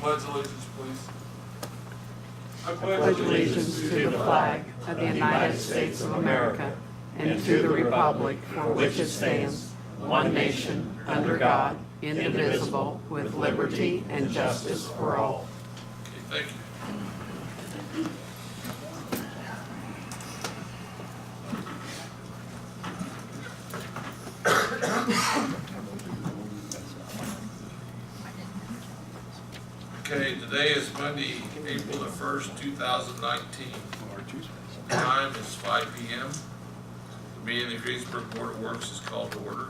pledge allegiance, please. I pledge allegiance to the flag of the United States of America and to the republic for which it stands, one nation, under God, indivisible, with liberty and justice for all. Okay, thank you. Okay, today is Monday, April the 1st, 2019. Time is 5 p.m. The meeting of the Greensburg Board of Works is called to order.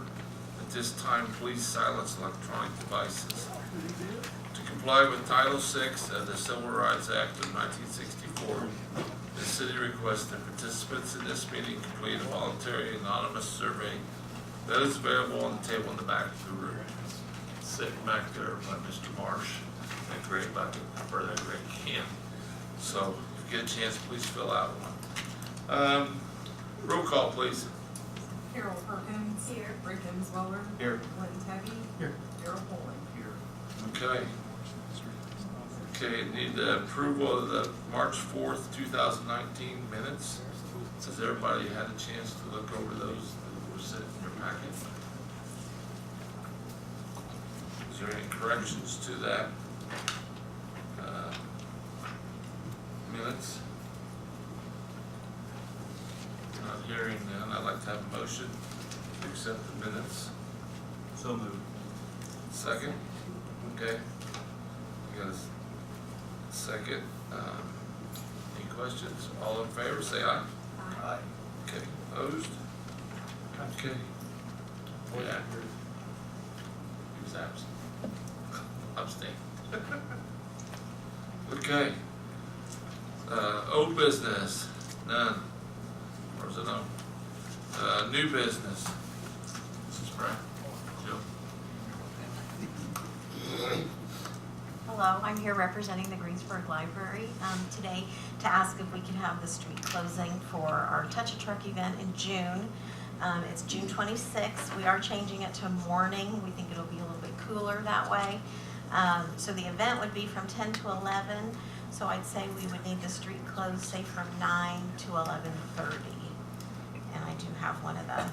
At this time, please silence electronic devices. To comply with Title VI of the Civil Rights Act of 1964, the city requests that participants in this meeting complete a voluntary anonymous survey that is available on the table in the back of the room. Sitting back there by Mr. Marsh and Greg back where that Greg can. So if you get a chance, please fill out one. Roll call, please. Carol Perkins. Here. Rick Emsweller. Here. Glenn Tebby. Here. Darrell Poland. Here. Okay. Okay, need the approval of the March 4th, 2019 minutes. Has everybody had a chance to look over those that were sitting in your packet? Is there any corrections to that? Minutes? Not hearing none. I'd like to have a motion to accept the minutes. So moved. Second? Okay. You got a second? Any questions? All in favor, say aye. Aye. Okay, opposed? Okay. Yeah. He was absent. Abstain. Okay. Old business, none. Where's it on? New business. This is Pratt. Jill. Hello, I'm here representing the Greensburg Library today to ask if we could have the street closing for our Touch a Truck event in June. It's June 26th. We are changing it to morning. We think it'll be a little bit cooler that way. So the event would be from 10 to 11. So I'd say we would need the street closed, say from 9 to 11:30. And I do have one of the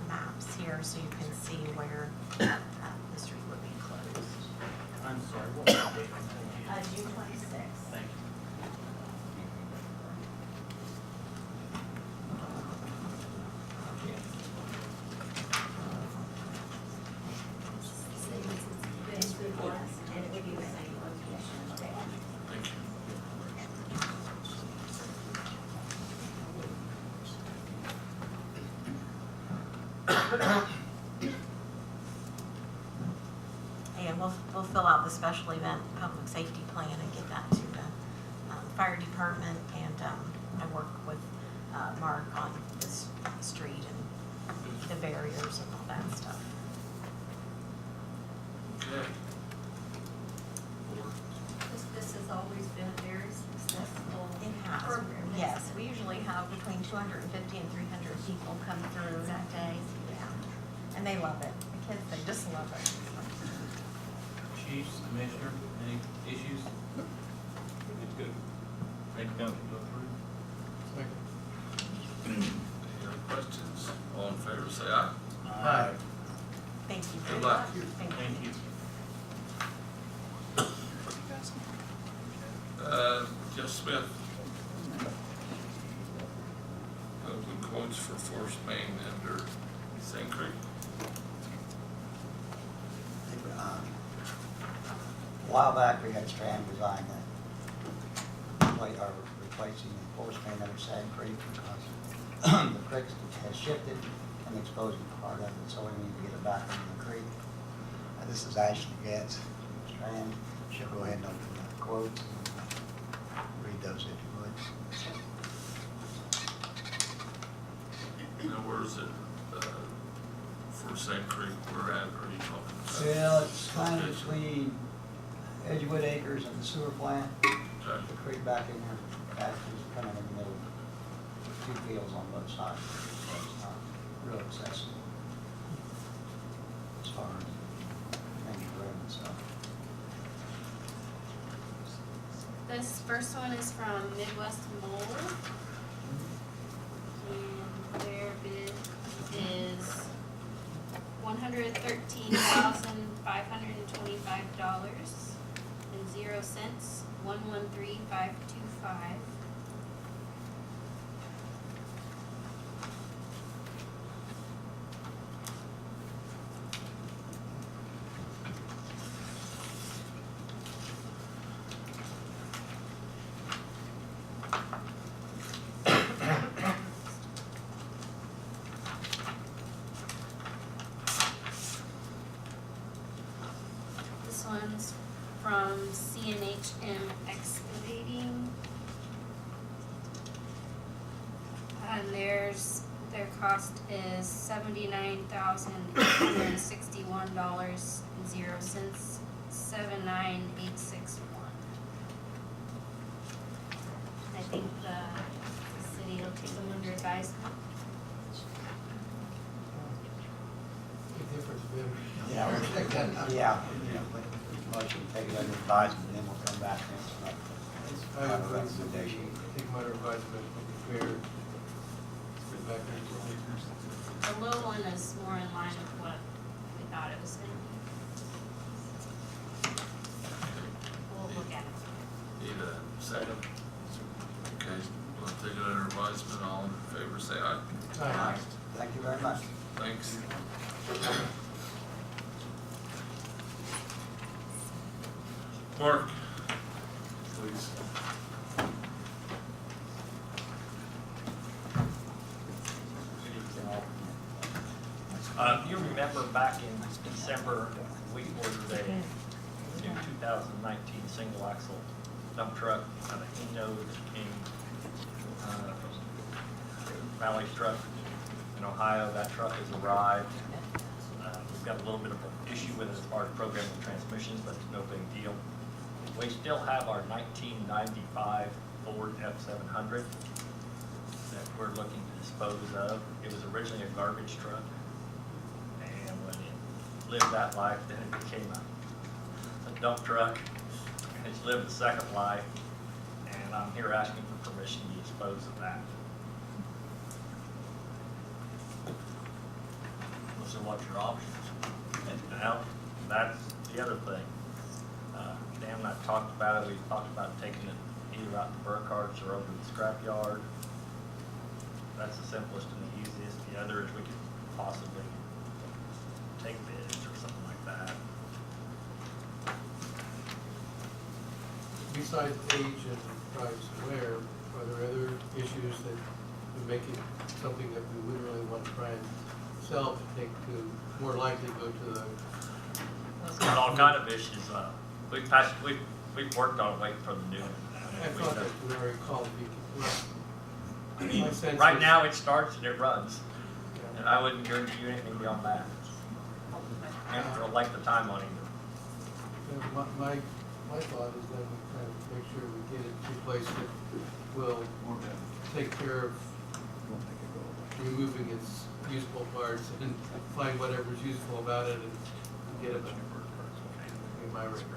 maps here so you can see where the street would be closed. I'm sorry, what was the date? June 26th. Thank you. And it would be the same location. Thank you. And we'll fill out the special event public safety plan and get that to the fire department. And I work with Mark on this street and the barriers and all that stuff. Okay. This has always been a very successful It has. program. Yes, we usually have between 250 and 300 people come through that day. Yeah. And they love it. The kids, they just love it. Chiefs, Commissioner, any issues? It's good. Make a motion to approve. Any other questions? All in favor, say aye. Aye. Thank you. Good luck. Thank you. Thank you. Jeff Smith. Open quotes for Forest Main under St. Creek. A while back, we had Strand design that replacing the force main under Sand Creek because the creek has shifted and exposing part of it, so we need to get it back into the creek. This is Ashley Getz, Strand. She'll go ahead and open the quotes and read those if you would. Now, where is it, for St. Creek, where at, are you talking about? Well, it's kind of between Edgewood Acres and the sewer plant. Okay. The creek back in there, actually is kind of in the middle, two fields on both sides, so it's not real accessible as far as main road and stuff. This first one is from Midwest Mold. And their bid is $113,525.00, 113,525. This one's from CNHM Excavating. And their cost is $79,861.00, 79861. I think the city will take them under advisement. Big difference, Ben. Yeah, we'll take that, yeah. Motion, take it under advisement, and then we'll come back next month. I Have a would recommendation. take my advisement, would be fair. Put it back there. The low one is more in line with what we thought it was gonna be. We'll look at it. Need a second? Okay, we'll take it under advisement. All in favor, say aye. Aye. Thank you very much. Thanks. Mark, please. You remember back in December, we ordered a new 2019 single axle dump truck out of Eno King Valley truck in Ohio. That truck has arrived. We've got a little bit of an issue with it as far as programming transmissions, but it's no big deal. We still have our 1995 Ford F700 that we're looking to dispose of. It was originally a garbage truck, and when it lived that life, then it became a dump truck, and it's lived a second life, and I'm here asking for permission to dispose of that. So what's your options? Now, that's the other thing. Dan and I talked about it. We talked about taking it either out to Burkhart's or over to the scrapyard. That's the simplest and the easiest. The other is we could possibly take bids or something like that. Besides age and price and wear, are there other issues that would make it something that we wouldn't really want to try and sell, to take to, more likely go to the, It's got all kind of issues. We've worked on it waiting for the new one. I thought that we already called I mean, my sense right is- now it starts and it runs, and I wouldn't guarantee you anything beyond that. And for a length of time on either. My thought is that we kind of make sure we get it to a place that will take care of removing its useful parts and find whatever's useful about it and get it back. In my recommendation.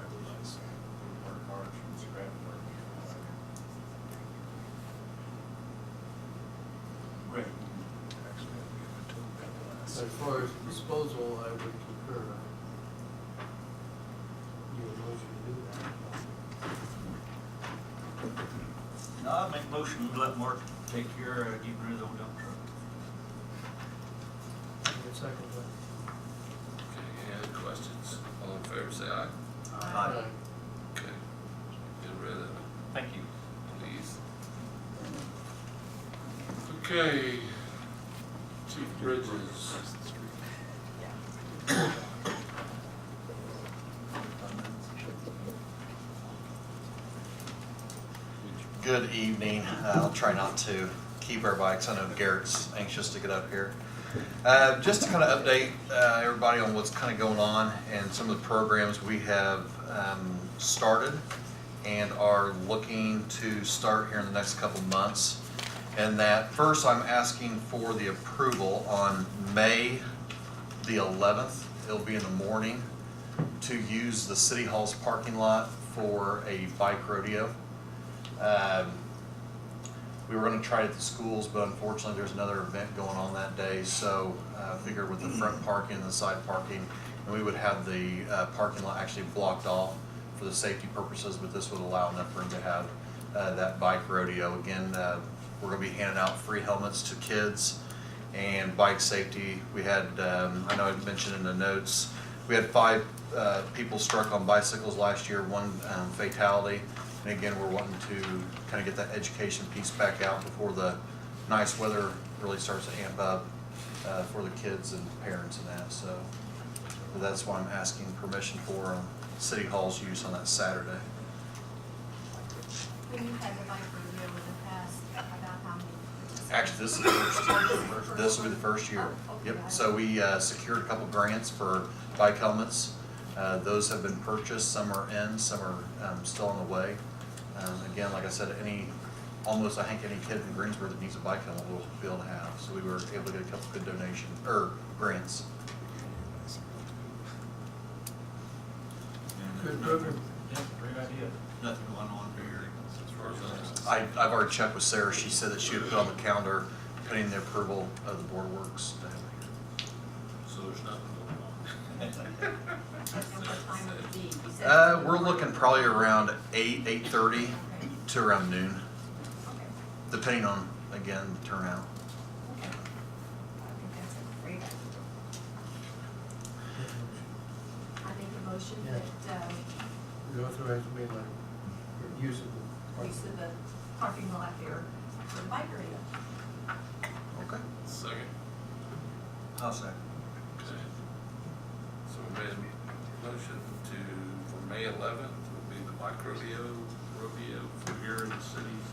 But as far as disposal, I would concur. Need a motion to do that. No, I make a motion to let Mark take care of getting rid of the old dump truck. Give it a second, but. Okay, any other questions? All in favor, say aye. Aye. Okay. Get rid of it, Thank you. please. Okay. Chief Bridges. Good evening. I'll try not to keep everybody, because I know Garrett's anxious to get up here. Just to kind of update everybody on what's kind of going on and some of the programs we have started and are looking to start here in the next couple months. And that first, I'm asking for the approval on May the 11th. It'll be in the morning, to use the City Hall's parking lot for a bike rodeo. We were gonna try it at the schools, but unfortunately, there's another event going on that day, so I figured with the front parking and the side parking, and we would have the parking lot actually blocked off for the safety purposes, but this would allow enough room to have that bike rodeo. Again, we're gonna be handing out free helmets to kids and bike safety. We had, I know I mentioned in the notes, we had 5 people struck on bicycles last year, 1 fatality. And again, we're wanting to kind of get that education piece back out before the nice weather really starts to amp up for the kids and parents and that. So that's why I'm asking permission for City Hall's use on that Saturday. When you've had the bike rodeo in the past, about how many? Actually, this is the first year. This will be the first year. Yep. So we secured a couple grants for bike helmets. Those have been purchased. Some are in, some are still on the way. Again, like I said, almost I think any kid in Greensburg that needs a bike helmet will be able to have. So we were able to get a couple good donations or grants. Good program. Yeah, great idea. Nothing going on here. As far as I've already checked with Sarah. She said that she would put on the calendar pending the approval of the board works. so there's nothing going on. And what time would it be? You said- We're looking probably around 8:30 to around noon, Okay. depending on, again, the turnout. Okay. I think that's a great idea. I make a motion Yeah. that, We authorize the main line, or use of the use of the parking lot here for the bike rodeo. Okay. Second. I'll second. Okay. So we made a motion for May 11th will be the bike rodeo for here in the city's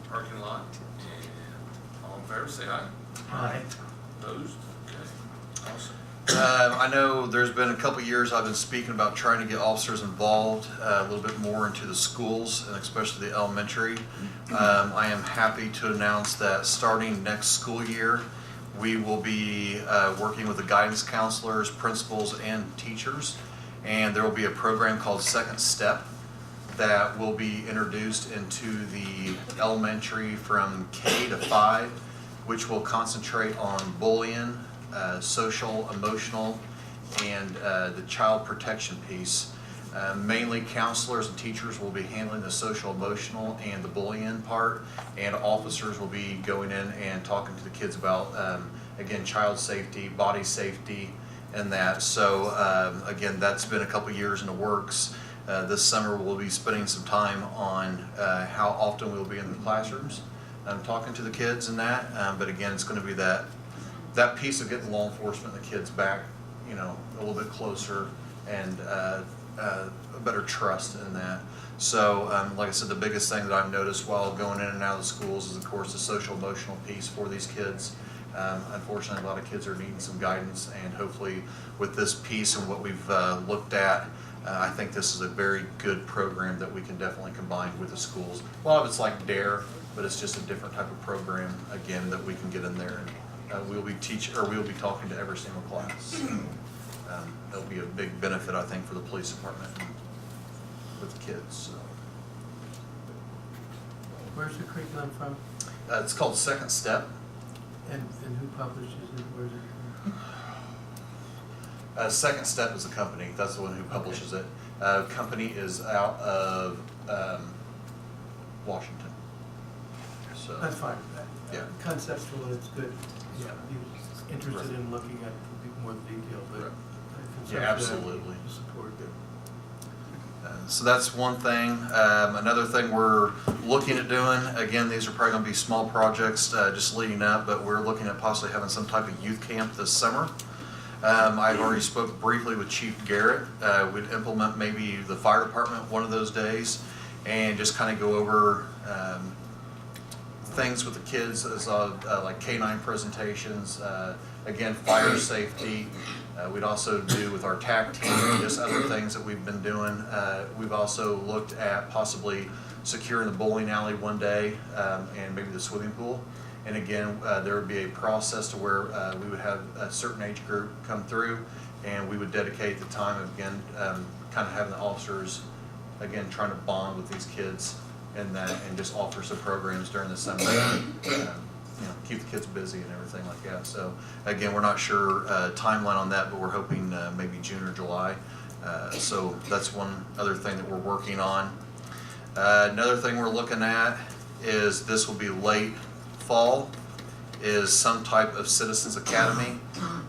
parking lot. And all in favor, say aye. Aye. Opposed? Okay, awesome. I know there's been a couple years I've been speaking about trying to get officers involved a little bit more into the schools and especially the elementary. I am happy to announce that starting next school year, we will be working with the guidance counselors, principals, and teachers. And there will be a program called Second Step that will be introduced into the elementary from K to 5, which will concentrate on bullying, social, emotional, and the child protection piece. Mainly counselors and teachers will be handling the social, emotional, and the bullying part, and officers will be going in and talking to the kids about, again, child safety, body safety, and that. So again, that's been a couple years in the works. This summer we'll be spending some time on how often we'll be in the classrooms, talking to the kids and that. But again, it's going to be that piece of getting law enforcement and the kids back, you know, a little bit closer and a better trust in that. So, like I said, the biggest thing that I've noticed while going in and out of the schools is, of course, the social emotional piece for these kids. Unfortunately, a lot of kids are needing some guidance, and hopefully with this piece and what we've looked at, I think this is a very good program that we can definitely combine with the schools. A lot of it's like DARE, but it's just a different type of program, again, that we can get in there. And we'll be talking to every single class. That'll be a big benefit, I think, for the police department with the kids. So. Where's the curriculum from? It's called Second Step. And who publishes it? Where's it? Second Step is the company. That's the one who publishes it. Company is out of Washington. So I'm fine with that. Yeah. Conceptual, it's good. Yeah, he was interested Right. in looking at more detail, but Right. conceptually, Yeah, absolutely. I support it. So that's one thing. Another thing we're looking at doing, again, these are probably going to be small projects just leading up, but we're looking at possibly having some type of youth camp this summer. I've already spoke briefly with Chief Garrett. We'd implement maybe the fire department one of those days and just kind of go over things with the kids as like K-9 presentations, again, fire safety. We'd also do with our TAC team, just other things that we've been doing. We've also looked at possibly securing the bowling alley one day and maybe the swimming pool. And again, there would be a process to where we would have a certain age group come through and we would dedicate the time of, again, kind of having the officers again, trying to bond with these kids and that, and just offer some programs during the summer, keep the kids busy and everything like that. So again, we're not sure timeline on that, but we're hoping maybe June or July. So that's one other thing that we're working on. Another thing we're looking at is, this will be late fall, is some type of Citizens Academy,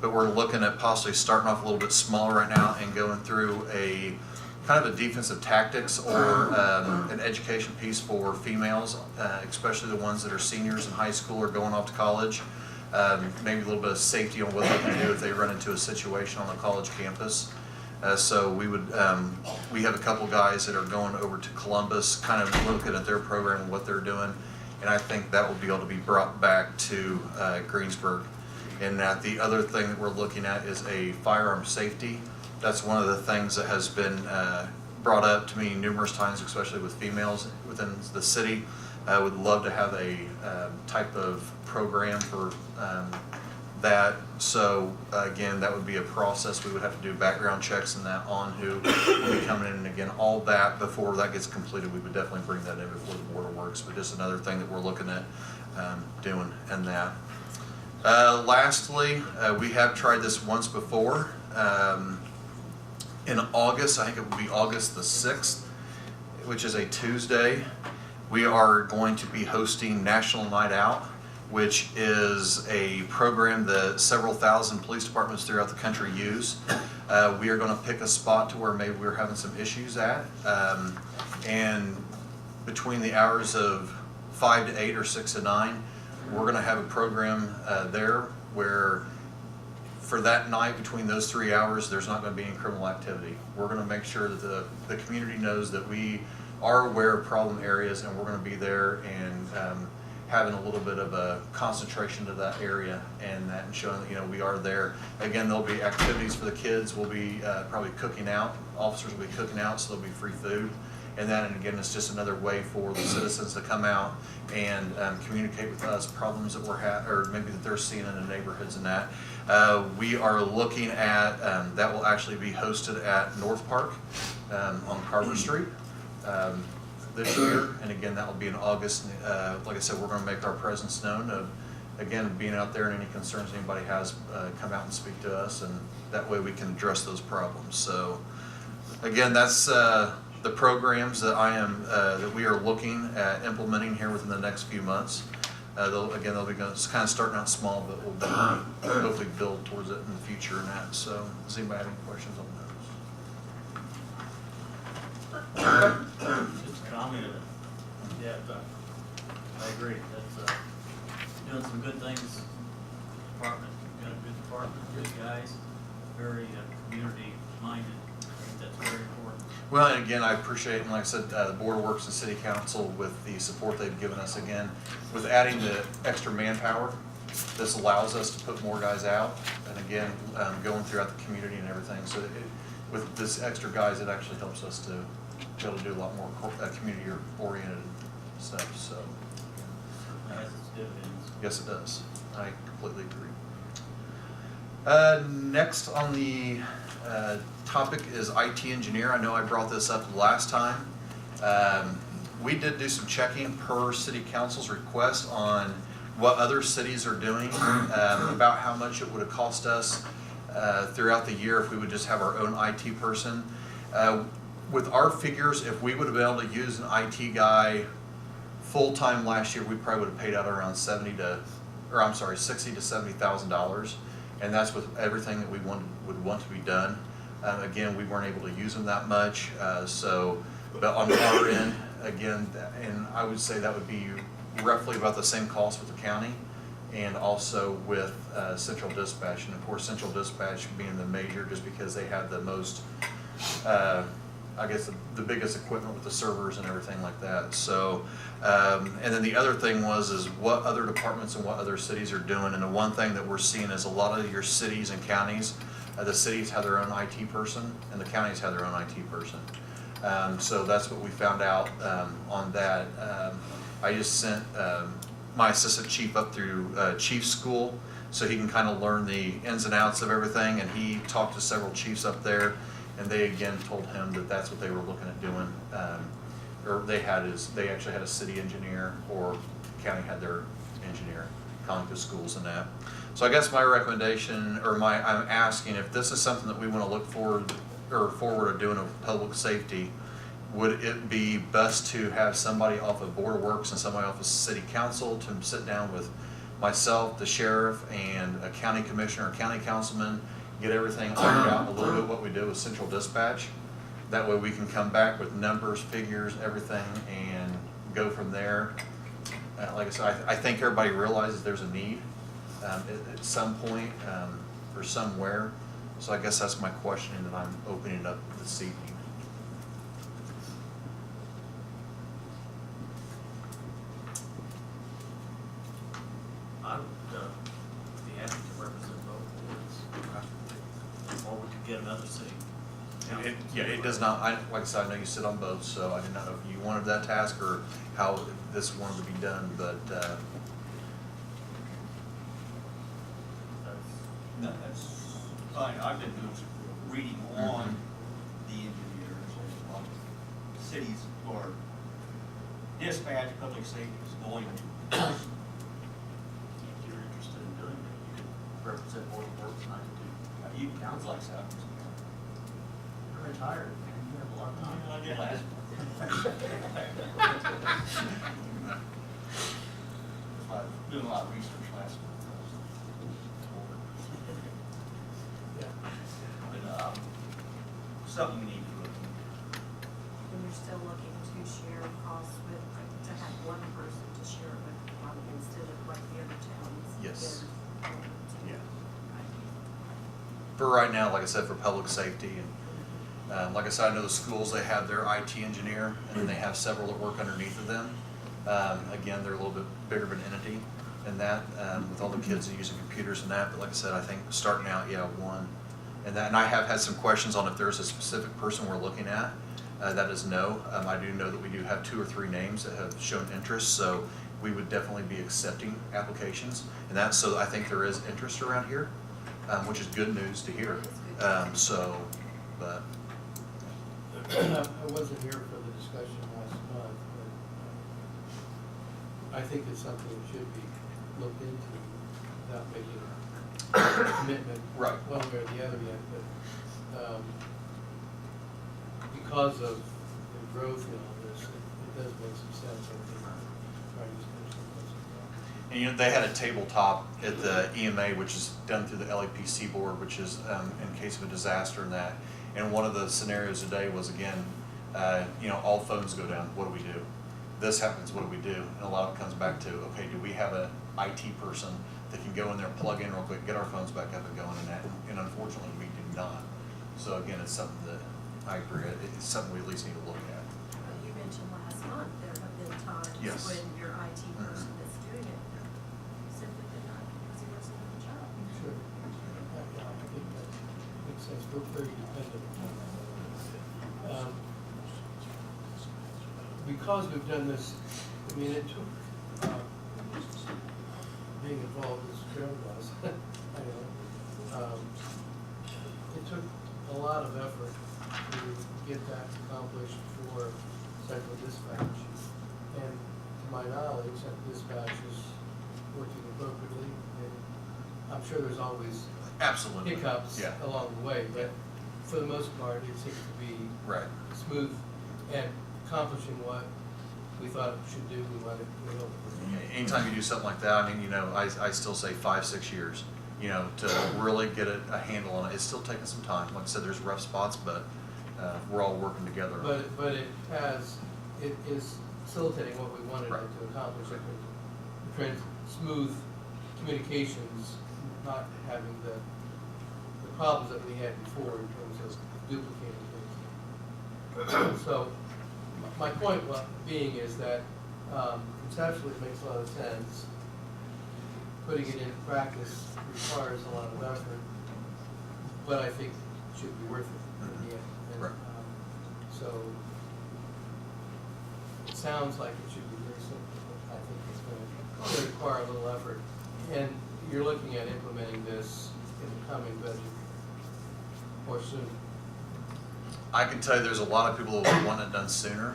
but we're looking at possibly starting off a little bit smaller right now and going through a kind of a defensive tactics or an education piece for females, especially the ones that are seniors in high school or going off to college. Maybe a little bit of safety on what they can do if they run into a situation on the college campus. So we have a couple guys that are going over to Columbus, kind of looking at their program and what they're doing, and I think that will be able to be brought back to Greensburg. And that the other thing that we're looking at is a firearm safety. That's one of the things that has been brought up to me numerous times, especially with females within the city. I would love to have a type of program for that. So again, that would be a process. We would have to do background checks and that on who will be coming in. And again, all that, before that gets completed, we would definitely bring that in before the Board of Works. But just another thing that we're looking at doing and that. Lastly, we have tried this once before. In August, I think it will be August the 6th, which is a Tuesday, we are going to be hosting National Night Out, which is a program that several thousand police departments throughout the country use. We are going to pick a spot to where maybe we're having some issues at, and between the hours of 5 to 8 or 6 to 9, we're going to have a program there where for that night, between those 3 hours, there's not going to be any criminal activity. We're going to make sure that the community knows that we are aware of problem areas, and we're going to be there and having a little bit of a concentration to that area and that, and showing that we are there. Again, there'll be activities for the kids. We'll be probably cooking out. Officers will be cooking out, so there'll be free food. And that, and again, it's just another way for the citizens to come out and communicate with us problems that we're having, or maybe that they're seeing in the neighborhoods and that. We are looking at, that will actually be hosted at North Park on Carver Street this year. And again, that will be in August. Like I said, we're going to make our presence known of, again, being out there, and any concerns anybody has, come out and speak to us, and that way we can address those problems. So again, that's the programs that that we are looking at implementing here within the next few months. They'll be kind of starting out small, but we'll hopefully build towards it in the future and that. So does anybody have any questions on those? Just a comment. Yeah, I agree. That's doing some good things. Department, got a good department, good guys, very community minded. I think that's very important. Well, and again, I appreciate, and like I said, the Board of Works and City Council with the support they've given us. Again, with adding the extra manpower, this allows us to put more guys out, and again, going throughout the community and everything. So with this extra guys, it actually helps us to be able to do a lot more community-oriented stuff. So It has its dividends. yes, it does. I completely agree. Next on the topic is IT engineer. I know I brought this up last time. We did do some checking per city council's request on what other cities are doing, about how much it would have cost us throughout the year if we would just have our own IT person. With our figures, if we would have been able to use an IT guy full-time last year, we probably would have paid out around $60,000 to $70,000, and that's with everything that we would want to be done. Again, we weren't able to use them that much, but on our end, again, and I would say that would be roughly about the same cost with the county, and also with Central Dispatch. And of course, Central Dispatch being the major, just because they have the most, I guess, the biggest equipment with the servers and everything like that. So, and then the other thing is what other departments and what other cities are doing. And the one thing that we're seeing is a lot of your cities and counties, the cities have their own IT person, and the counties have their own IT person. So that's what we found out on that. I just sent my assistant chief up through chief school, so he can kind of learn the ins and outs of everything, and he talked to several chiefs up there, And they again told him that that's what they were looking at doing. Or they actually had a city engineer, or county had their engineer calling the schools and that. So I guess my recommendation, I'm asking if this is something that we want to look forward to doing of public safety, would it be best to have somebody off of Board of Works and somebody off of City Council to sit down with myself, the sheriff, and a county commissioner or county councilman, get everything ironed out a little bit what we did with central dispatch? That way we can come back with numbers, figures, everything, and go from there. Like I said, I think everybody realizes there's a need at some point or somewhere. So I guess that's my question that I'm opening up this evening. I would be happy to represent both boards. Or we could get another city. It does not, like I said, I know you sit on both, so I did not know if you wanted that task or how this wanted to be done, but, No, that's fine. I've been doing some reading on the engineers and what cities or dispatch, public safety is going to. If you're interested in doing it, you could represent Board of Works and I could do You sounds like so. You're retired, man, you have a lot of time. I did last. Doing a lot of research last month. But, something we need to look into. And you're still looking to share costs with, to have one person to share it with, instead of like the other towns? Yes. Yeah. for right now, like I said, for public safety, and like I said, I know the schools, they have their IT engineer, and then they have several that work underneath of them. Again, they're a little bit bigger of an entity in that, with all the kids using computers and that, but like I said, I think starting out, yeah, one. And I have had some questions on if there's a specific person we're looking at. That is no. I do know that we do have 2 or 3 names that have shown interest, so we would definitely be accepting applications. And that's, so I think there is interest around here, which is good news to hear. So, but. I wasn't here for the discussion last month, but I think it's something that should be looked into without making a commitment Right. one way or the other yet. But because of the growth in all this, it does make some sense, I think, trying to spend some of this. And they had a tabletop at the EMA, which is done through the LAPC board, which is in case of a disaster and that. And one of the scenarios today was, again, all phones go down, what do we do? This happens, what do we do? And a lot of it comes back to, okay, do we have an IT person that can go in there, plug in real quick, get our phones back up and going and that? And unfortunately, we do not. So again, it's something that I agree, it's something we at least need to look at. You mentioned last month, there have been times Yes. when your IT person that's doing it simply did not, because he wasn't on the job. Sure. I think that makes sense. We're very dependent upon that. Because we've done this, I mean, it took, being involved as Joe was, I know, it took a lot of effort to get that accomplished for central dispatch. And to my knowledge, central dispatch is working appropriately, and I'm sure there's always Absolutely. hiccups Yeah. along the way, but for the most part, it seems to be Right. smooth and accomplishing what we thought it should do. We hope it will. Anytime you do something like that, I mean, I still say 5-6 years, to really get a handle on it. It's still taking some time. Like I said, there's rough spots, but we're all working together. But it is facilitating what we wanted Right. it to accomplish. Smooth communications, not having the problems that we had before in terms of duplicating things. So my point being is that conceptually it makes a lot of sense. Putting it into practice requires a lot of effort, but I think it should be worth it in the end. And, Right. So it sounds like it should be very simple, but I think it's going to require a little effort. And you're looking at implementing this in the coming budget or soon. I can tell you there's a lot of people that would want it done sooner.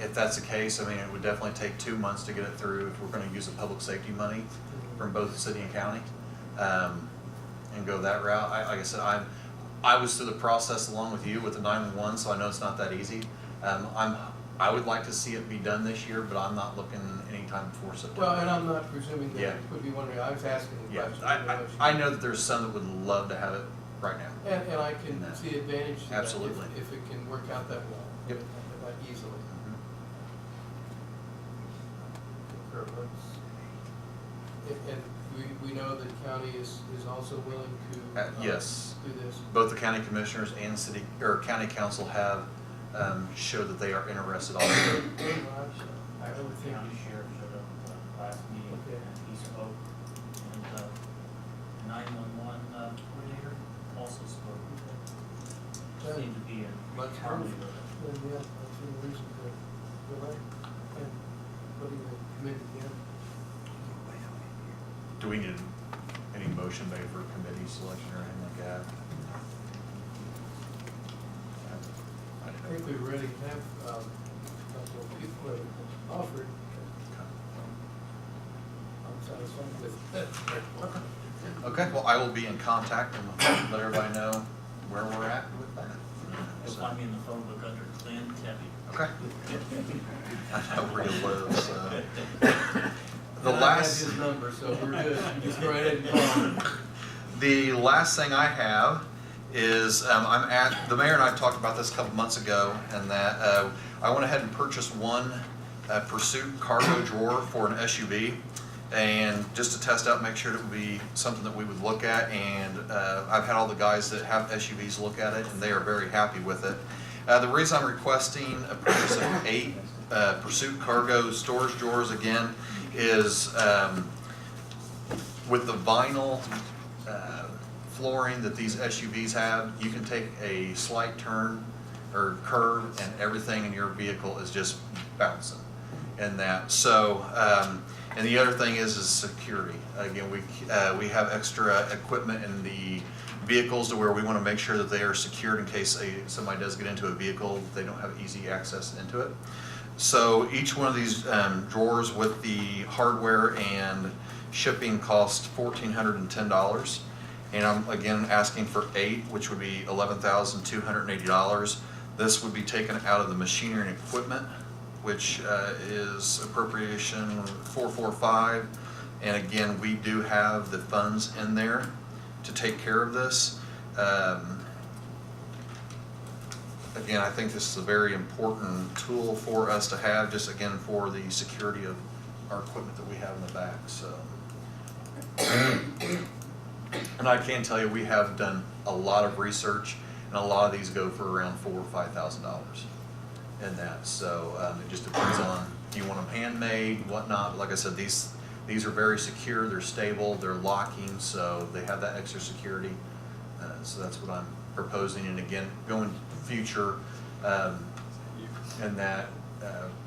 If that's the case, I mean, it would definitely take 2 months to get it through if we're gonna use the public safety money from both the city and county, and go that route. Like I said, I was through the process along with you with the 911, so I know it's not that easy. I would like to see it be done this year, but I'm not looking anytime before September. Well, and I'm not presuming that Yeah. it could be wondering, I was asking the Yeah, question. I know that there's some that would love to have it right now. And I can see advantage to that Absolutely. if it can work out that well. Yep. That easily. Concur, and we know that county is also willing to. Yes. Do this. Both the county commissioners and city, or county council have showed that they are interested also. I would think. County sheriff showed up at the last meeting, Okay. and he spoke, and the 911 coordinator also spoke. Seemed to be in Let's harmony move. with it. Then, yeah, that's the reason to go right and putting the committee together. Do we need any motion made for committee selection or anything like that? I think we already have, a couple of people that have offered. I'm satisfied with that. Okay, well, I will be in contact and let everybody know where we're at with that. You'll find me in the phone book under Glenn Tebby. Okay. I know where you live, so. The And I last. have his number, so we're good. You just go right ahead and call him. The last thing I have is, the mayor and I talked about this a couple months ago, and that I went ahead and purchased one Pursuit cargo drawer for an SUV, and just to test out, make sure it would be something that we would look at, and I've had all the guys that have SUVs look at it, and they are very happy with it. The reason I'm requesting a purchase of 8 Pursuit cargo storage drawers again is with the vinyl flooring that these SUVs have, you can take a slight turn or curve and everything in your vehicle is just bouncing in that. So, and the other thing is security. Again, we have extra equipment in the vehicles to where we want to make sure that they are secured in case somebody does get into a vehicle, they don't have easy access into it. So each one of these drawers with the hardware and shipping costs $1,410. And I'm again asking for 8, which would be $11,280. This would be taken out of the machinery and equipment, which is appropriation 445. And again, we do have the funds in there to take care of this. Again, I think this is a very important tool for us to have, just again for the security of our equipment that we have in the back. So, and I can tell you, we have done a lot of research, and a lot of these go for around $4,000 or $5,000 in that. So it just depends on, do you want them handmade, whatnot. Like I said, these are very secure, they're stable, they're locking, so they have that extra security. So that's what I'm proposing, and again, going future, and that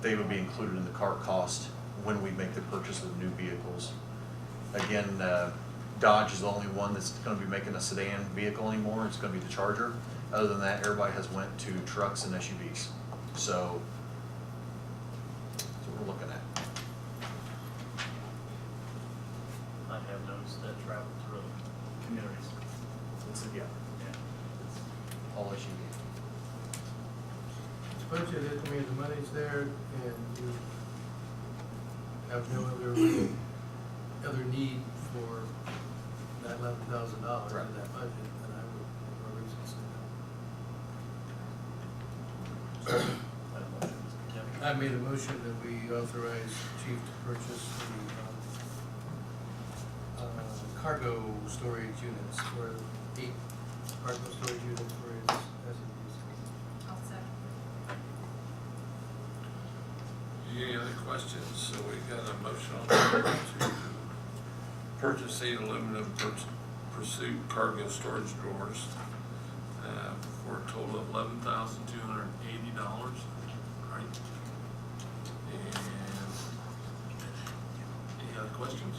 they would be included in the car cost when we make the purchase of new vehicles. Again, Dodge is the only one that's going to be making a sedan vehicle anymore. It's going to be the Charger. Other than that, everybody has went to trucks and SUVs. So that's what we're looking at. I have noticed that travel through communities. Yeah. All SUV. It's budgeted, I mean, the money's there, and you have no other need for that $11,000 Right. in that budget, and I would, have no reason to say I have a motion, Mr. Tebby. no. I made a motion that we authorize chief to purchase the cargo storage units for 8 cargo storage units for his SUVs. I'll second. Any other questions? So we got a motion on the floor to purchase 8 aluminum Pursuit cargo storage drawers for a total of $11,280, right? And any other questions?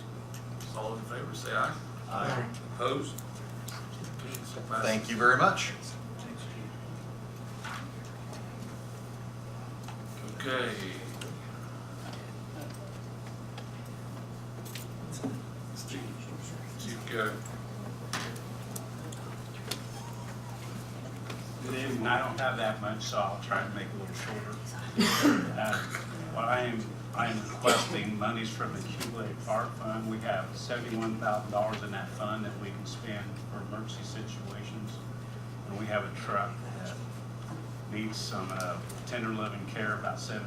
All in favor, say aye. Aye. Opposed? Okay, so passes. Thank you very much. Thanks, Chief. Okay. Chief Garrett. Good evening. I don't have that much, so I'll try to make it a little shorter. What I am requesting monies from the Cumulative Fire Fund. We have $71,000 in that fund that we can spend for emergency situations. And we have a truck that needs some tender living care, about $17,000.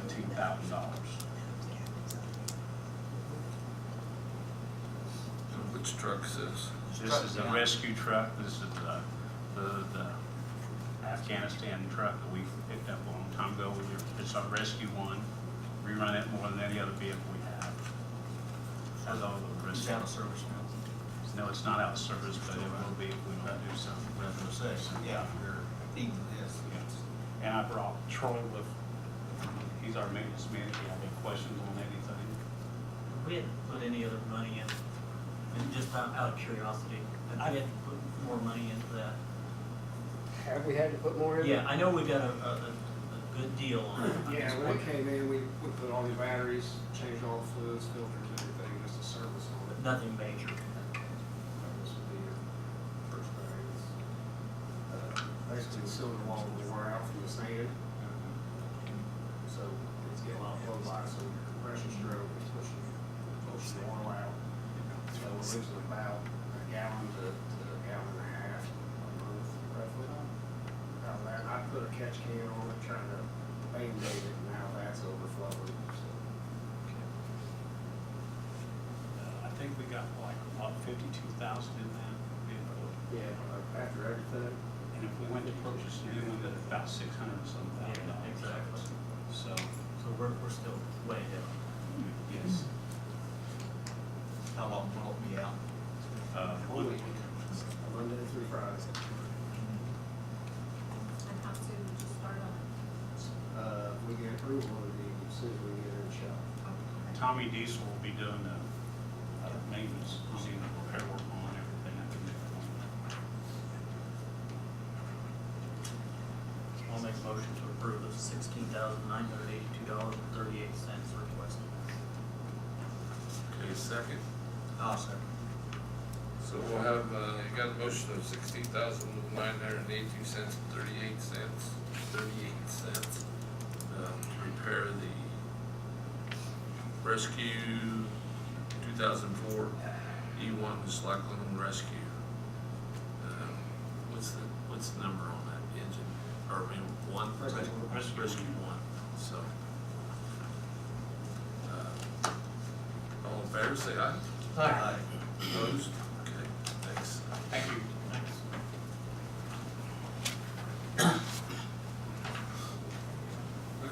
Which truck is this? This is a rescue truck. This is the Afghanistan truck that we picked up a long time ago. It's our rescue one. We run it more than any other vehicle we have. Has all the It's rescue. out of service now. No, it's not out of service, but it will be if we don't do something. That's what I say. Yeah, you're eating this. Yes. And I brought Troy with, he's our maintenance man. If you have any questions on anything. We hadn't put any other money in, and just out of curiosity, I had to put more money into that. Have we had to put more in? Yeah, I know we got a good deal on it. Yeah, when it came in, we put all the batteries, changed all the fluids, filters, everything, just a service on it. Nothing major. This would be your first batteries. Basically, the cylinder wall will wear out from the sand. So it's getting a lot of flow by, so your compression stroke is pushing the oil out. So we're losing about a gallon to a gallon and a half a month roughly. Out of that, I put a catch can on it, trying to band-aid it, and now that's overflowing, so. I think we got like about 52,000 in that vehicle. Yeah, after everything. And if we went to purchase a new one, that's about 600 and some thousand Yeah, dollars. exactly. So, So we're still way ahead. yes. How long will it be out? 1 week. Monday through Friday. And how soon did you start on it? We get approval, it'll be as soon as we get in the shop. Tommy Diesel will be doing the maintenance, doing the repair work on everything. I can do. I'll make a motion to approve the $16,982.38 requested. Okay, second. I'll second. So we'll have, you got a motion of $16,982.38, 38 cents, to repair the Rescue 2004 E1 Slackland Rescue. What's the number on that engine? Or I mean, one? Rescue 1, so. All in favor, say aye. Aye. Opposed? Okay, thanks. Thank you. Thanks.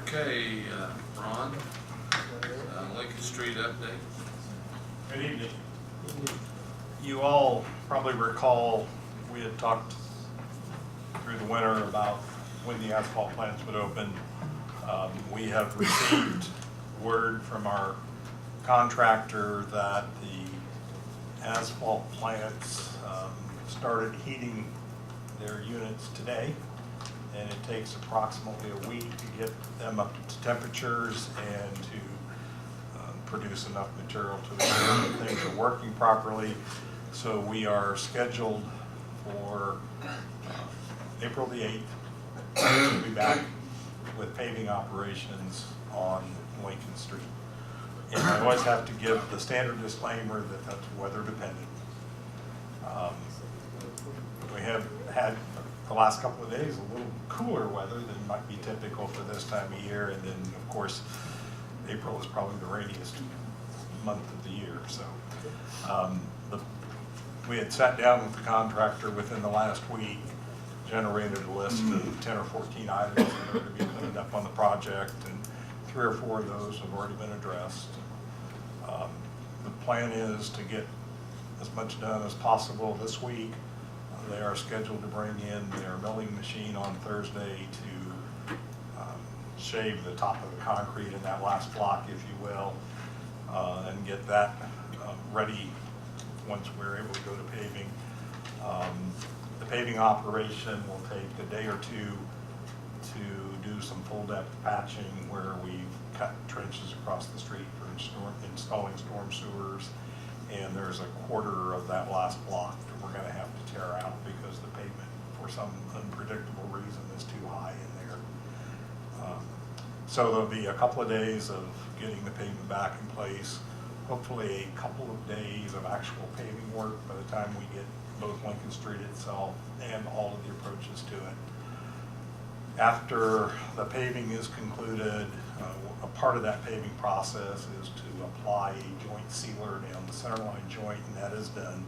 Okay, Ron, Lincoln Street update. Good evening. You all probably recall, we had talked through the winter about when the asphalt plants would open. We have received word from our contractor that the asphalt plants started heating their units today, and it takes approximately a week to get them up to temperatures and to produce enough material to ensure that things are working properly. So we are scheduled for April the 8th to be back with paving operations on Lincoln Street. And I always have to give the standard disclaimer that that's weather dependent. We have had the last couple of days a little cooler weather than might be typical for this time of year, and then of course April is probably the rainiest month of the year. So we had sat down with the contractor within the last week, generated a list of 10 or 14 items that are to be cleaned up on the project, and 3 or 4 of those have already been addressed. The plan is to get as much done as possible this week. They are scheduled to bring in their milling machine on Thursday to shave the top of the concrete in that last block, if you will, and get that ready once we're able to go to paving. The paving operation will take a day or two to do some full depth patching where we've cut trenches across the street for installing storm sewers. And there's a quarter of that last block that we're gonna have to tear out because the pavement, for some unpredictable reason, is too high in there. So there'll be a couple of days of getting the pavement back in place, hopefully a couple of days of actual paving work by the time we get both Lincoln Street itself and all of the approaches to it. After the paving is concluded, a part of that paving process is to apply a joint sealer down the centerline joint, and that is done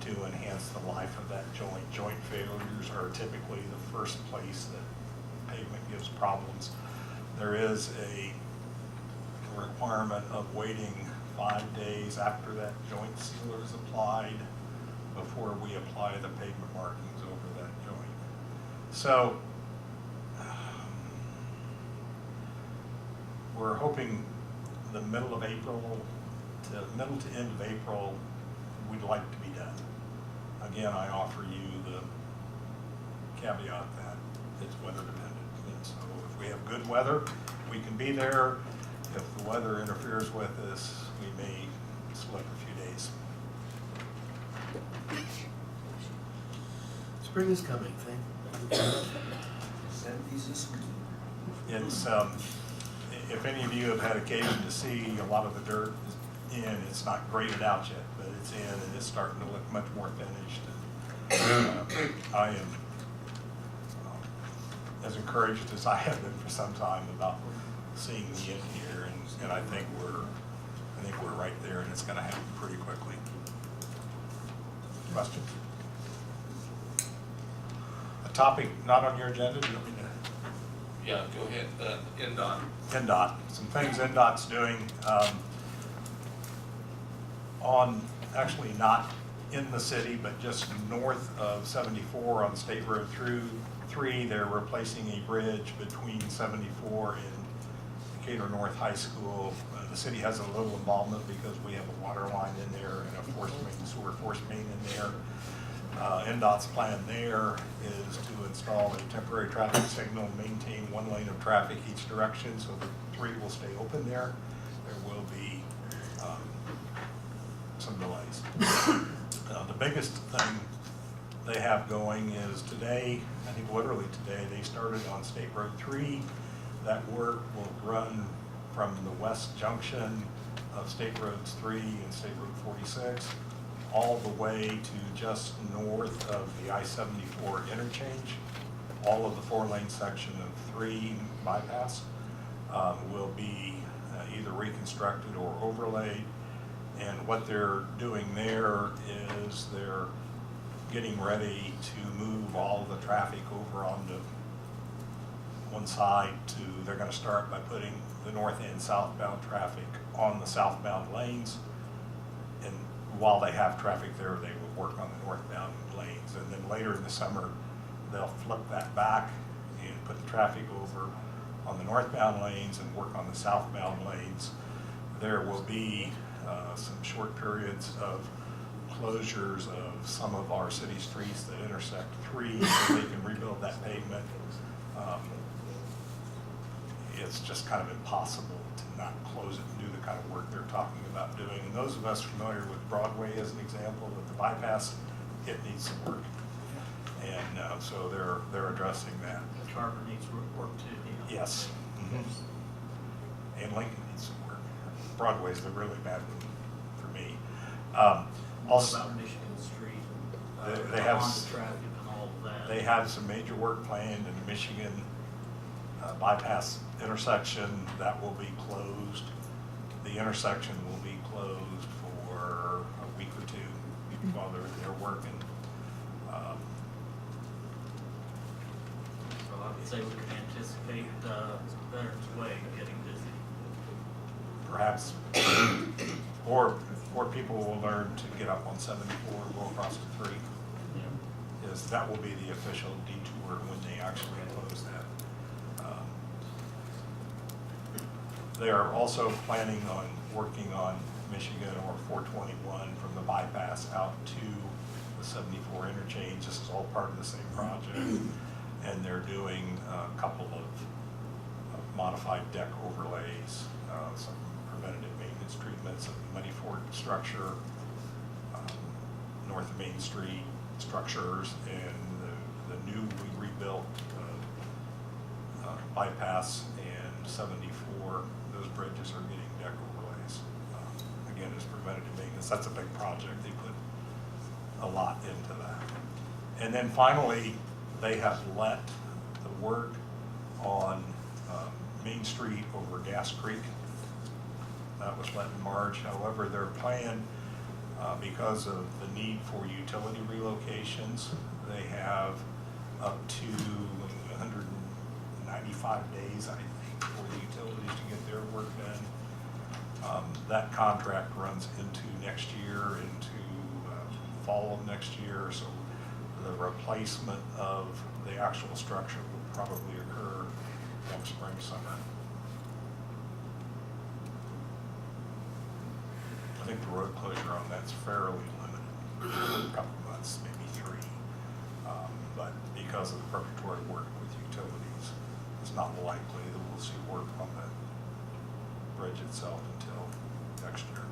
to enhance the life of that joint. Joint failures are typically the first place that pavement gives problems. There is a requirement of waiting 5 days after that joint sealer is applied before we apply the pavement markings over that joint. So we're hoping the middle to end of April, we'd like to be done. Again, I offer you the caveat that it's weather dependent. And so if we have good weather, we can be there. If the weather interferes with us, we may slip a few days. Spring is coming, thank you. 70s this week. It's, if any of you have had occasion to see a lot of the dirt in, it's not graded out yet, but it's in and it's starting to look much more finished. And, I am as encouraged as I have been for some time about seeing the end here, and I think we're right there, and it's going to happen pretty quickly. Questions? A topic not on your agenda? Do you want me to? Yeah, go ahead, NDOT. NDOT, some things NDOT's doing on, actually not in the city, but just north of 74 on State Road 3. They're replacing a bridge between 74 and Decatur North High School. The city has a little involvement because we have a water line in there and a sewer force main in there. NDOT's plan there is to install a temporary traffic signal and maintain 1 lane of traffic each direction, so the 3 will stay open there. There will be some delays. The biggest thing they have going is today, I think literally today, they started on State Road 3. That work will run from the west junction of State Roads 3 and State Road 46 all the way to just north of the I-74 interchange. All of the 4-lane section of 3 bypass will be either reconstructed or overlaid. And what they're doing there is they're getting ready to move all the traffic over onto one side they're gonna start by putting the north and southbound traffic on the southbound lanes. And while they have traffic there, they will work on the northbound lanes. And then later in the summer, they'll flip that back and put the traffic over on the northbound lanes and work on the southbound lanes. There will be some short periods of closures of some of our city streets that intersect 3 so they can rebuild that pavement. It's just kind of impossible to not close it and do the kind of work they're talking about doing. And those of us familiar with Broadway as an example, with the bypass, it needs some work. And so they're addressing that. The Charter needs work too, yeah. Yes. Mm-hmm. And Lincoln needs some work. Broadway's the really bad one for me. Also, What about Michigan Street? They have Honda traffic and all of that. They have some major work planned in the Michigan bypass intersection that will be closed. The intersection will be closed for a week or 2 while they're working. So I would say we can anticipate Veterans Way getting busy. Perhaps, or people will learn to get up on 74 and go across to 3. Yeah. Is that will be the official detour when they actually close that. They are also planning on working on Michigan or 421 from the bypass out to the 74 interchange. This is all part of the same project. And they're doing a couple of modified deck overlays, some preventative maintenance treatments of Moneyford structure, north of Main Street structures, and the new we rebuilt bypass and 74, those bridges are getting deck overlays. Again, it's preventative maintenance. That's a big project. They put a lot into that. And then finally, they have let the work on Main Street over Gas Creek. That was let in March. However, their plan, because of the need for utility relocations, they have up to 195 days, I think, for the utilities to get their work done. That contract runs into next year, into fall of next year, so the replacement of the actual structure will probably occur next spring, summer. I think the road closure on that's fairly limited, a couple of months, maybe 3. But because of the preparatory work with utilities, it's not likely that we'll see work on the bridge itself until next year.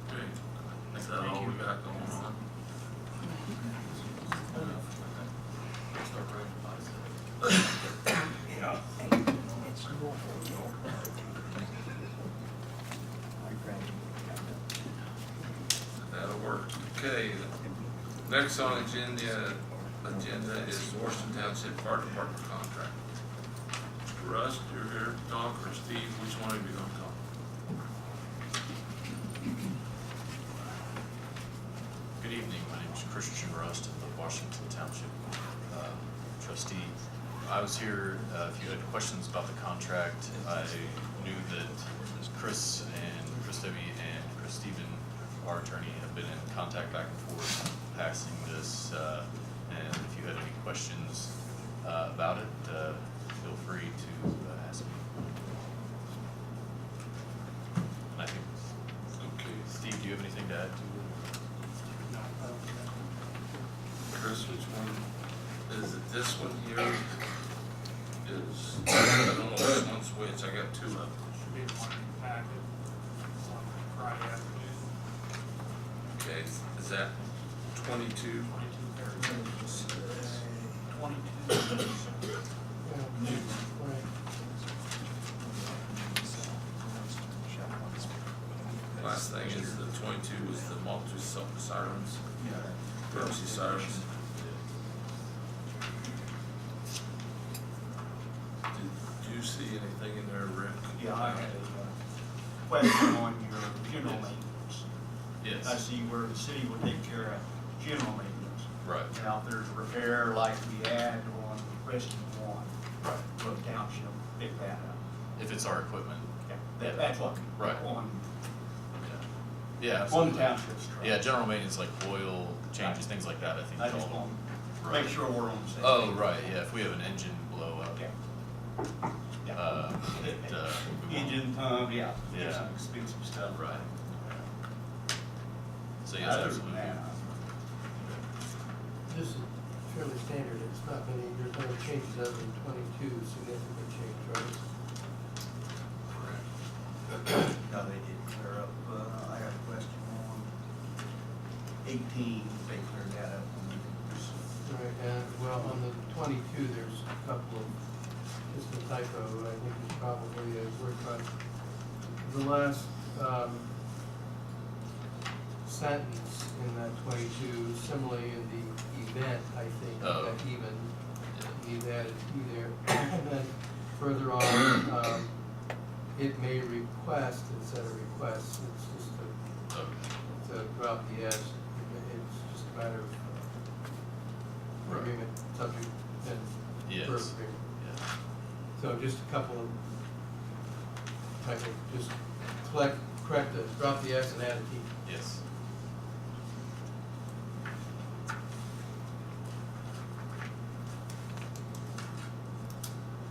Great. Is that all we got going on? That'll work. Okay, next on agenda is Washington Township Fire Department contract. Russ, you're here to talk, or Steve, which one of you gonna talk? Good evening, my name is Christian Rust, I'm the Washington Township trustee. I was here, if you had questions about the contract, I knew that Chris Debbie and Chris Steven, our attorney, have been in contact back and forth passing this, and if you had any questions about it, feel free to ask me. And I think, Okay. Steve, do you have anything to add to it? Chris, which one? Is it this one here? Is, I don't know which one's which, I got 2 of them. Should be one in the packet on Friday afternoon. Okay, is that 22? 22. Last thing is the 22 is the multi-sirens. Emergency sirens. Did you see anything in there, Rick? Yeah, I had a question on your general maintenance. Yes. I see where the city will take care of general maintenance. Right. Now, if there's a repair like we had on Preston 1, Right. will the township pick that up? If it's our equipment. That's what, Right. on Yeah, one absolutely. township's truck. Yeah, general maintenance like oil changes, things like that, I think. I just all- want to Right. make sure we're on the same. Oh, page. right, yeah, if we have an engine blow up, Engine pump, yeah, Yeah. some expensive stuff. right. So yes, Other than absolutely. that, This is fairly standard, it's not many, there's no changes other than 22 significant change, right? No, they did clear up, I got a question on 18, they cleared that up. Right, and well, on the 22, there's a couple of, just a typo, I think it's probably a word cut. The last sentence in that 22, similarly in the event, I think, Oh. that even need added either. And then further on, it may request instead of request, it's just to drop the S. It's just a matter of Right. agreement, subject, and Yes. verb agreement. Yeah. So just a couple of, typo, just correct the, drop the S and add a T. Yes.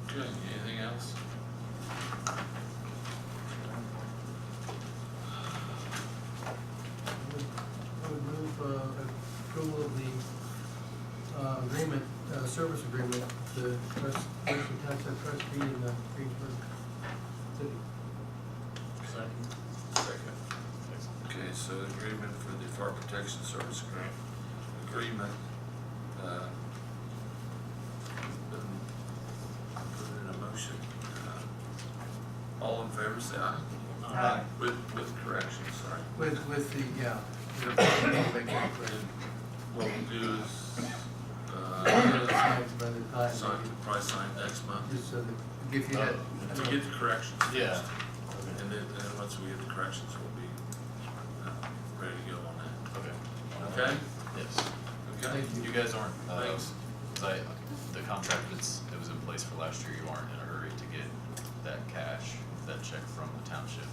Good, anything else? I would move approval of the agreement, service agreement, the Township trustee in the Greensburg City. Second. Okay, so agreement for the fire protection service agreement, been put in a motion. All in favor, say aye. Aye. With corrections, sorry. With the, yeah. And what we'll do is, sign, probably sign next month. Just so that, if you had. To get the corrections. Yeah. And then once we get the corrections, we'll be ready to go on that. Okay. Okay? Yes. Okay? Thank you. You guys aren't, Thanks. the contract it was in place for last year, you aren't in a hurry to get that cash, that check from the township.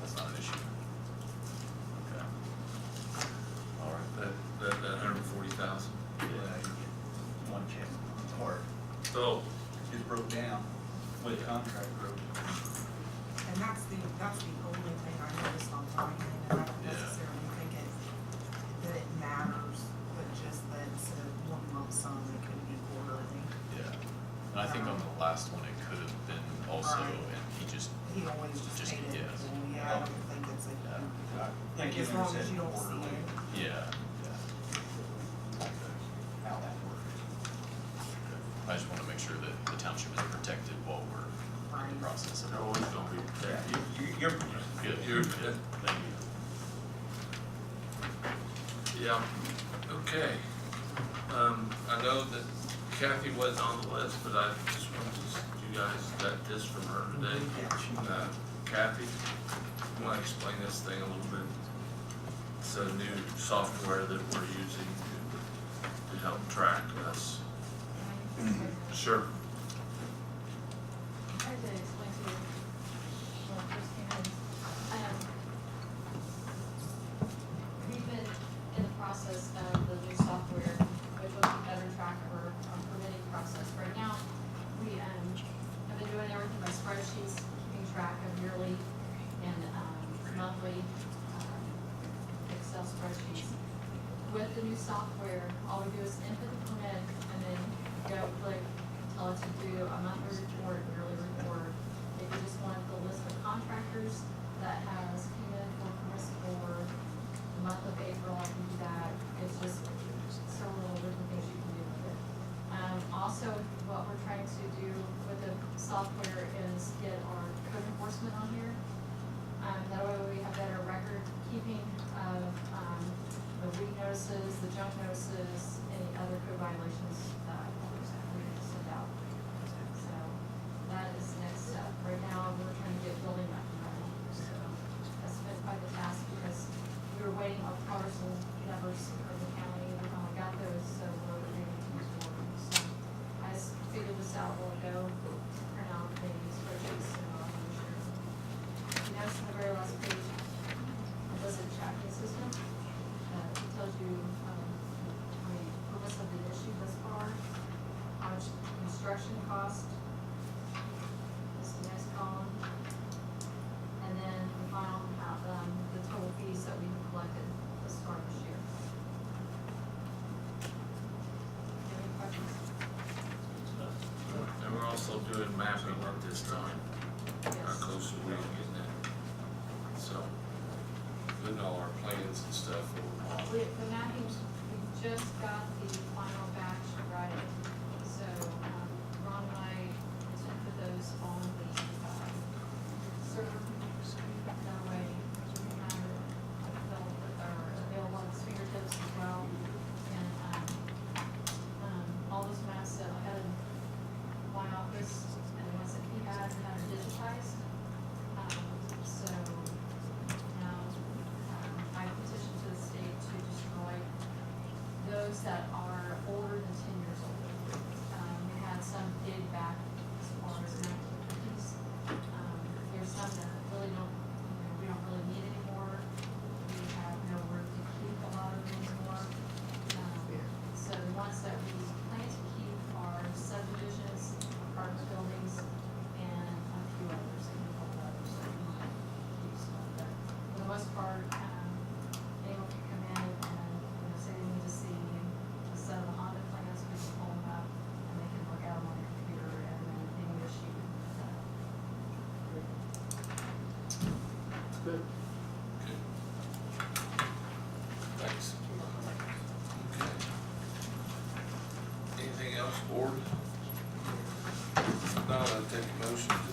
That's not an issue. Okay. All right. That 140,000. Yeah, you get one check, or So, just broke down with the contract broke. And that's the only thing I noticed on my end, and I don't necessarily think that it matters, but just that it's a one lump sum, it could be quarterly. Yeah. And I think on the last one, it could have been also, Right. and He always just paid it, yes. yeah, I don't think it's a, Thank you. as long as you don't see it. Yeah, yeah. How that works. I just wanna make sure that the township is protected while we're in the process of. they're always gonna be protected. You're Good. You're good. Thank you. Yeah, okay. I know that Kathy wasn't on the list, but I just wanted you guys got this from her today. Kathy, you wanna explain this thing a little bit? It's a new software that we're using to help track us. Sure. Hard to explain to you when I first came in. We've been in the process of the new software, which will better track our permitting process. Right now, we have been doing everything by spreadsheets, keeping track of yearly and monthly Excel spreadsheets. With the new software, all we do is input the permit and then go click, tell it to do a monthly report, yearly report. If you just want the list of contractors that has came in for permissible work, the month of April, I can do that. It's just several different things you can do with it. Also, what we're trying to do with the software is get our code enforcement on here. That way we have better record keeping of the weed notices, the junk notices, any other code violations that we send out. So that is the next step. Right now, we're trying to get building up and running. So that's been quite the task because we were waiting on parcel numbers from the county. We finally got those, so we're ready to move forward. So I just figured this out a while ago, print out the spreadsheets and I'll share. You notice on the very last page, illicit tracking system. It tells you how many permits have been issued thus far, how much construction cost. This is the next column. And then the final, the total fees that we've collected thus far this year. Any questions? And we're also doing mapping at this time, how Yes. close are we to getting that? So, putting all our plans and stuff. The mapping, we just got the final batch Friday, so, Ron and I intend to put those on the, server. That way, we can have it available with our available at his fingertips as well. And, all those maps that I had in my office and the ones that he had are digitized. So now, I petitioned to the state to destroy those that are older than 10 years old. We had some dig back as far as 1950s. There's some that really don't, we don't really need anymore. We have nowhere to keep a lot of them anymore. So the ones that we plan to keep are subdivisions, apartment buildings, and a few others, a couple of others that we might use. But for the most part, anyone can come in and, say they need to board? Now, I take a motion to